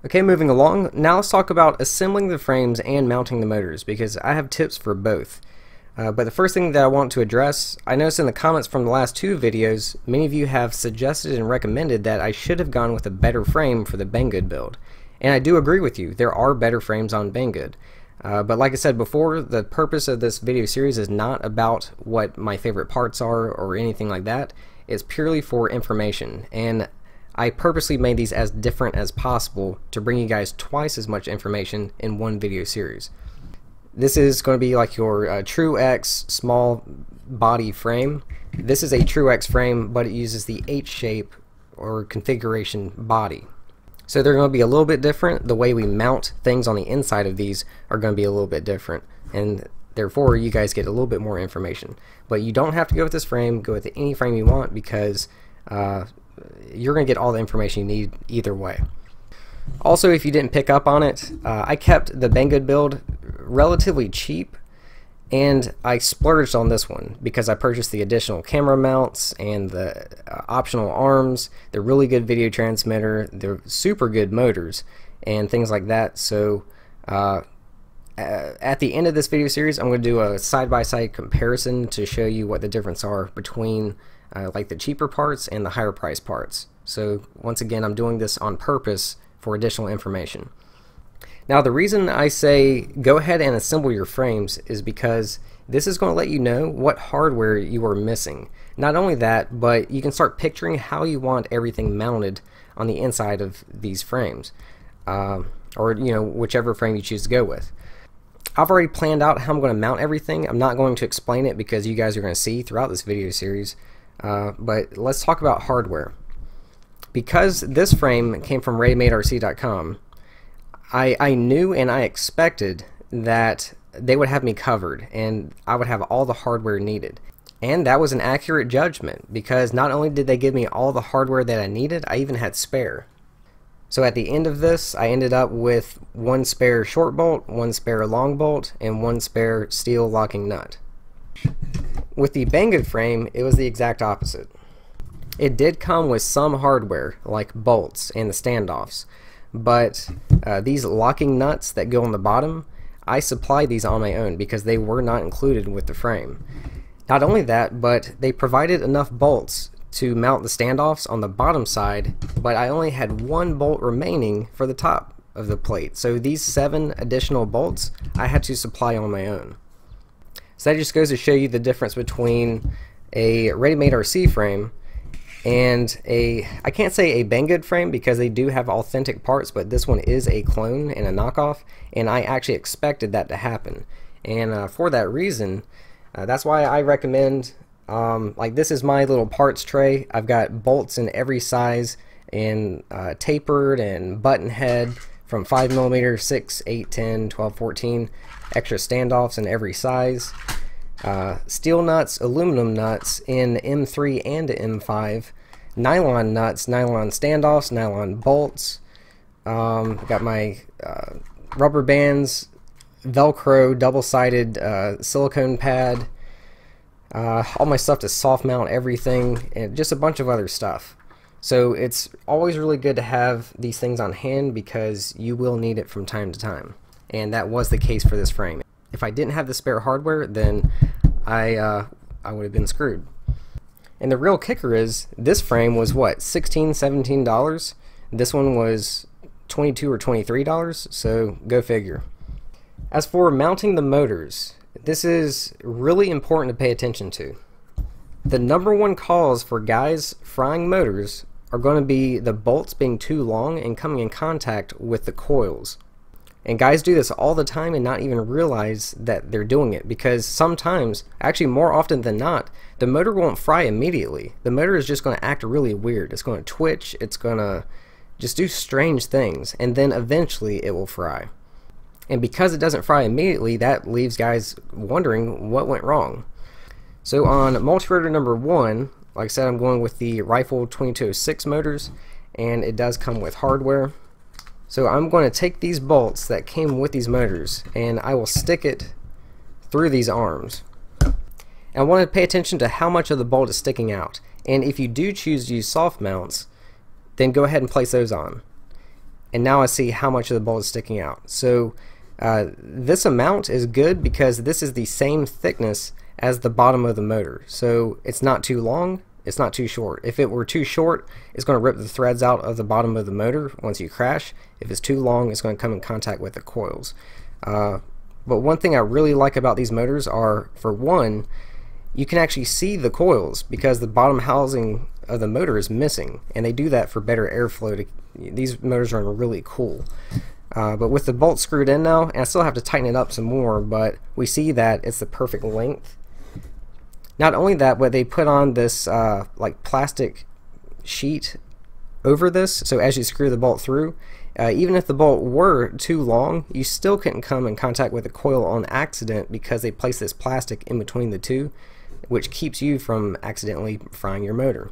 Okay, moving along, now let's talk about assembling the frames and mounting the motors, because I have tips for both. But the first thing that I want to address, I noticed in the comments from the last two videos, many of you have suggested and recommended that I should have gone with a better frame for the Banggood build. And I do agree with you, there are better frames on Banggood. But like I said before, the purpose of this video series is not about what my favorite parts are or anything like that. It's purely for information, and I purposely made these as different as possible to bring you guys twice as much information in one video series. This is going to be like your True X small body frame. This is a True X frame, but it uses the H shape or configuration body. So they're going to be a little bit different. The way we mount things on the inside of these are going to be a little bit different, and therefore you guys get a little bit more information. But you don't have to go with this frame, go with any frame you want, because you're going to get all the information you need either way. Also, if you didn't pick up on it, I kept the Banggood build relatively cheap, and I splurged on this one because I purchased the additional camera mounts and the optional arms, the really good video transmitter, the super good motors, and things like that. So at the end of this video series, I'm going to do a side-by-side comparison to show you what the difference are between like the cheaper parts and the higher price parts. So once again, I'm doing this on purpose for additional information. Now, the reason I say go ahead and assemble your frames is because this is going to let you know what hardware you are missing. Not only that, but you can start picturing how you want everything mounted on the inside of these frames, or whichever frame you choose to go with. I've already planned out how I'm going to mount everything. I'm not going to explain it because you guys are going to see throughout this video series. But let's talk about hardware. Because this frame came from ReadyMadeRC.com, I knew and I expected that they would have me covered and I would have all the hardware needed. And that was an accurate judgment, because not only did they give me all the hardware that I needed, I even had spare. So at the end of this, I ended up with one spare short bolt, one spare long bolt, and one spare steel locking nut. With the Banggood frame, it was the exact opposite. It did come with some hardware, like bolts and the standoffs, but these locking nuts that go on the bottom, I supplied these on my own because they were not included with the frame. Not only that, but they provided enough bolts to mount the standoffs on the bottom side, but I only had one bolt remaining for the top of the plate. So these 7 additional bolts I had to supply on my own. So that just goes to show you the difference between a Ready-Made RC frame and I can't say a Banggood frame because they do have authentic parts, but this one is a clone and a knockoff, and I actually expected that to happen. And for that reason, that's why I recommend, like, this is my little parts tray. I've got bolts in every size, and tapered and button head from 5mm, 6, 8, 10, 12, 14, extra standoffs in every size. Steel nuts, aluminum nuts in M3 and M5, nylon nuts, nylon standoffs, nylon bolts. Got my rubber bands, Velcro double-sided silicone pad, all my stuff to soft mount everything, and just a bunch of other stuff. So it's always really good to have these things on hand because you will need it from time to time, and that was the case for this frame. If I didn't have the spare hardware, then I would have been screwed. And the real kicker is, this frame was what, $16, $17? This one was $22 or $23, so go figure. As for mounting the motors, this is really important to pay attention to. The #1 cause for guys frying motors are going to be the bolts being too long and coming in contact with the coils. And guys do this all the time and not even realize that they're doing it, because sometimes, actually more often than not, the motor won't fry immediately. The motor is just going to act really weird. It's going to twitch, it's going to just do strange things, and then eventually it will fry. And because it doesn't fry immediately, that leaves guys wondering what went wrong. So on Multirotor #1, like I said, I'm going with the Rifle 2206 motors, and it does come with hardware. So I'm going to take these bolts that came with these motors and I will stick it through these arms. And I want to pay attention to how much of the bolt is sticking out. And if you do choose to use soft mounts, then go ahead and place those on. and now I see how much of the bolt is sticking out. So this amount is good because this is the same thickness as the bottom of the motor. So it's not too long, it's not too short. If it were too short, it's going to rip the threads out of the bottom of the motor once you crash. If it's too long, it's going to come in contact with the coils. But one thing I really like about these motors are, for one, you can actually see the coils because the bottom housing of the motor is missing, and they do that for better airflow. These motors are really cool. But with the bolt screwed in now, and I still have to tighten it up some more, but we see that it's the perfect length. Not only that, but they put on this like plastic sheet over this, so as you screw the bolt through, even if the bolt were too long, you still couldn't come in contact with the coil on accident because they placed this plastic in between the two, which keeps you from accidentally frying your motor.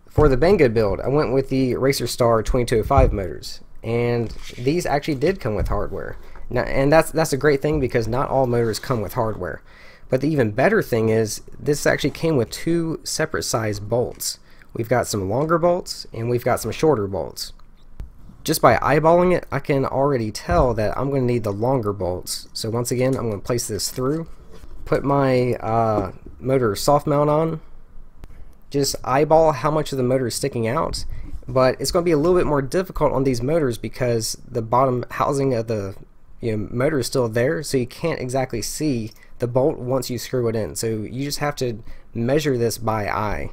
For the Banggood build, I went with the Racer Star 2205 motors, and these actually did come with hardware. Now, and that's a great thing because not all motors come with hardware. But the even better thing is this actually came with two separate size bolts. We've got some longer bolts and we've got some shorter bolts. Just by eyeballing it, I can already tell that I'm going to need the longer bolts. So once again, I'm going to place this through, put my motor soft mount on, just eyeball how much of the motor is sticking out. But it's going to be a little bit more difficult on these motors because the bottom housing of the motor is still there, so you can't exactly see the bolt once you screw it in. So you just have to measure this by eye.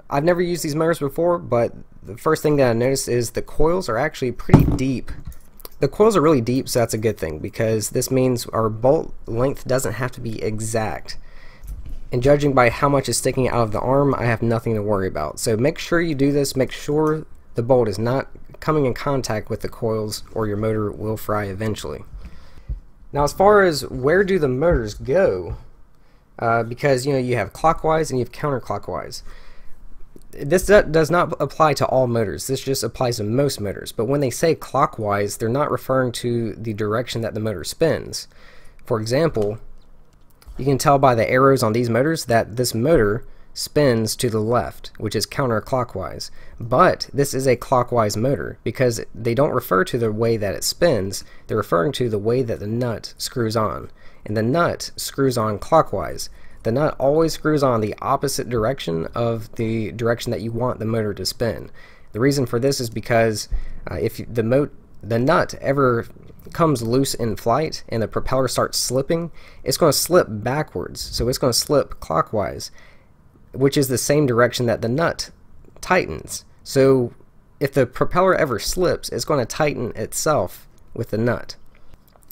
I've never used these motors before, but the first thing that I noticed is the coils are actually pretty deep. The coils are really deep, so that's a good thing because this means our bolt length doesn't have to be exact. And judging by how much is sticking out of the arm, I have nothing to worry about. So make sure you do this. Make sure the bolt is not coming in contact with the coils or your motor will fry eventually. Now, as far as where do the motors go, because you have clockwise and you have counterclockwise. This does not apply to all motors. This just applies to most motors. But when they say clockwise, they're not referring to the direction that the motor spins. For example, you can tell by the arrows on these motors that this motor spins to the left, which is counterclockwise. But this is a clockwise motor because they don't refer to the way that it spins, they're referring to the way that the nut screws on. And the nut screws on clockwise. The nut always screws on the opposite direction of the direction that you want the motor to spin. The reason for this is because if the nut ever comes loose in flight and the propeller starts slipping, it's going to slip backwards. So it's going to slip clockwise, which is the same direction that the nut tightens. So if the propeller ever slips, it's going to tighten itself with the nut.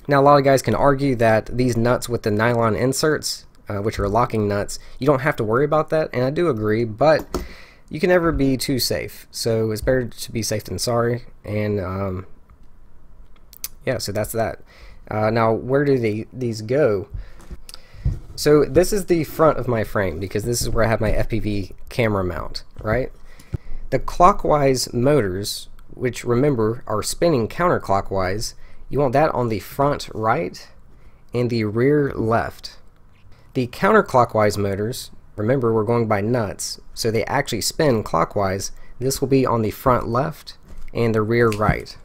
Now, a lot of guys can argue that these nuts with the nylon inserts, which are locking nuts, you don't have to worry about that, and I do agree, but you can never be too safe. So it's better to be safe than sorry, and yeah, so that's that. Now, where do these go? So this is the front of my frame because this is where I have my FPV camera mount, right? The clockwise motors, which remember are spinning counterclockwise, you want that on the front right and the rear left. The counterclockwise motors, remember we're going by nuts, so they actually spin clockwise. This will be on the front left and the rear right.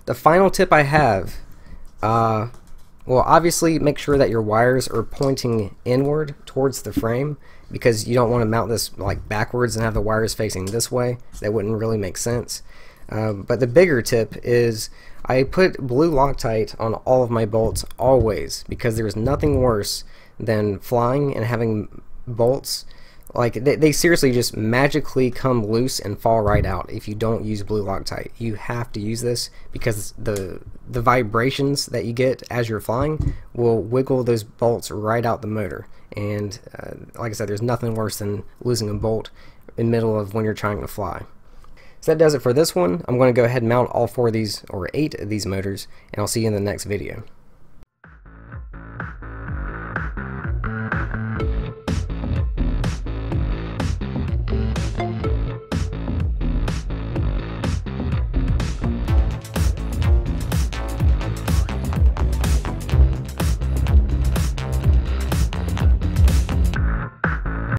The final tip I have, well, obviously make sure that your wires are pointing inward towards the frame because you don't want to mount this like backwards and have the wires facing this way. That wouldn't really make sense. But the bigger tip is I put blue Loctite on all of my bolts always because there's nothing worse than flying and having bolts like they seriously just magically come loose and fall right out if you don't use blue Loctite. You have to use this because the vibrations that you get as you're flying will wiggle those bolts right out the motor, and like I said, there's nothing worse than losing a bolt in the middle of when you're trying to fly. So that does it for this one. I'm going to go ahead and mount all 4 of these, or 8 of these motors, and I'll see you in the next video.